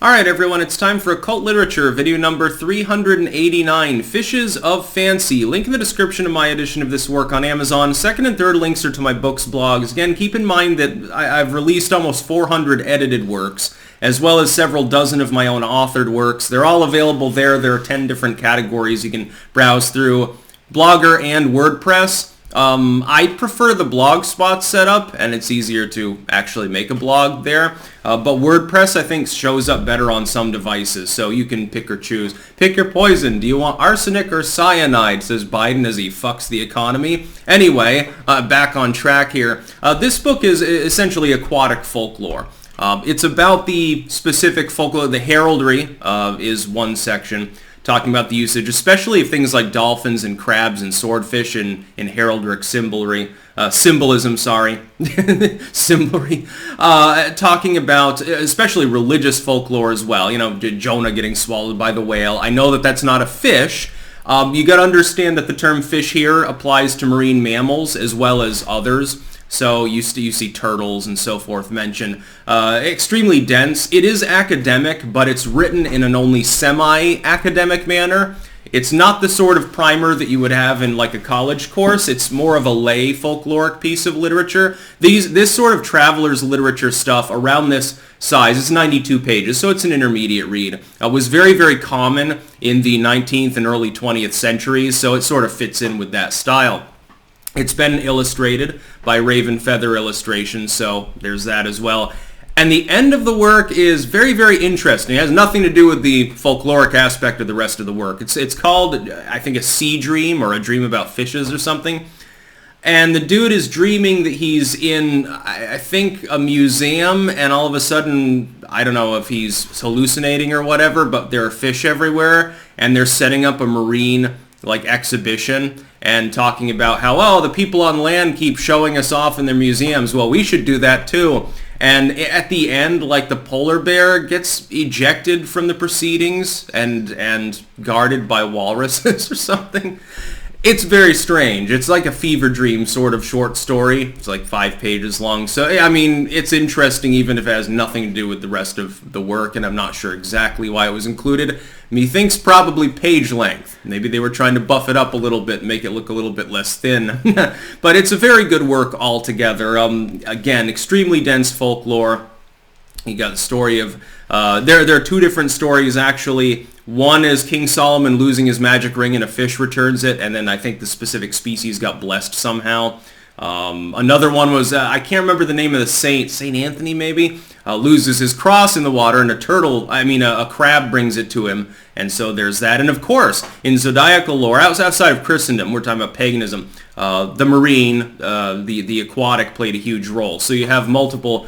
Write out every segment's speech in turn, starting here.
Alright everyone, it's time for Occult Literature, video number 389, Fishes of Fancy. Link in the description of my edition of this work on Amazon. Second and third links are to my books, blogs. Again, keep in mind that I've released almost 400 edited works, as well as several dozen of my own authored works. They're all available there. There are 10 different categories you can browse through. Blogger and WordPress. I prefer the Blogspot setup, and it's easier to actually make a blog there. But WordPress, I think, shows up better on some devices, so you can pick or choose. Pick your poison. Do you want arsenic or cyanide, says Biden as he fucks the economy. Anyway, back on track here. This book is essentially aquatic folklore. It's about the specific folklore. The heraldry is one section, talking about the usage, especially of things like dolphins and crabs and swordfish in heraldric symbolry, symbolism, symbolry, talking about especially religious folklore as well. You know, Jonah getting swallowed by the whale. I know that that's not a fish. You got to understand that the term fish here applies to marine mammals as well as others. So you see turtles and so forth mentioned. Extremely dense. It is academic, but it's written in an only semi-academic manner. It's not the sort of primer that you would have in like a college course. It's more of a lay folkloric piece of literature. This sort of traveler's literature stuff around this size, it's 92 pages, so it's an intermediate read, was very, very common in the 19th and early 20th centuries, so it sort of fits in with that style. It's been illustrated by Raven Feather Illustrations, so there's that as well. And the end of the work is very, very interesting. It has nothing to do with the folkloric aspect of the rest of the work. It's called, I think, a sea dream or a dream about fishes or something. And the dude is dreaming that he's in, I think, a museum, and all of a sudden, I don't know if he's hallucinating or whatever, but there are fish everywhere, and they're setting up a marine exhibition and talking about how, oh, the people on land keep showing us off in their museums. Well, we should do that too. And at the end, the polar bear gets ejected from the proceedings and guarded by walruses or something. It's very strange. It's like a fever dream sort of short story. It's like 5 pages long. So, I mean, it's interesting even if it has nothing to do with the rest of the work, and I'm not sure exactly why it was included. Methinks probably page length. Maybe they were trying to buff it up a little bit and make it look a little bit less thin. But it's a very good work altogether. Again, extremely dense folklore. You got the story of... there are 2 different stories, actually. One is King Solomon losing his magic ring and a fish returns it, and then I think the specific species got blessed somehow. Another one was, I can't remember the name of the saint, St. Anthony maybe, loses his cross in the water, and a crab brings it to him, and so there's that. And of course, in zodiacal lore, outside of Christendom, we're talking about paganism, the marine, the aquatic played a huge role. So you have multiple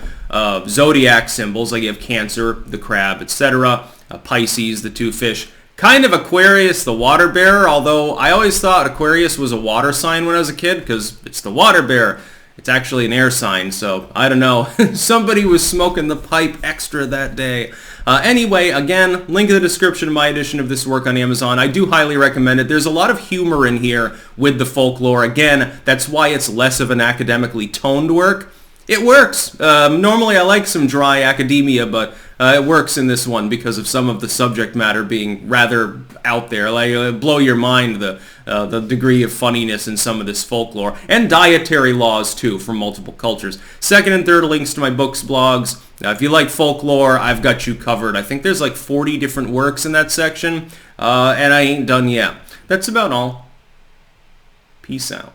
zodiac symbols, like you have Cancer, the crab, etc., Pisces, the 2 fish. Kind of Aquarius, the water bearer, although I always thought Aquarius was a water sign when I was a kid because it's the water bearer. It's actually an air sign, so I don't know. Somebody was smoking the pipe extra that day. Anyway, again, link in the description of my edition of this work on Amazon. I do highly recommend it. There's a lot of humor in here with the folklore. Again, that's why it's less of an academically toned work. It works. Normally I like some dry academia, but it works in this one because of some of the subject matter being rather out there. Blow your mind, the degree of funniness in some of this folklore. And dietary laws, too, from multiple cultures. Second and third links to my books, blogs. If you like folklore, I've got you covered. I think there's 40 different works in that section, and I ain't done yet. That's about all. Peace out.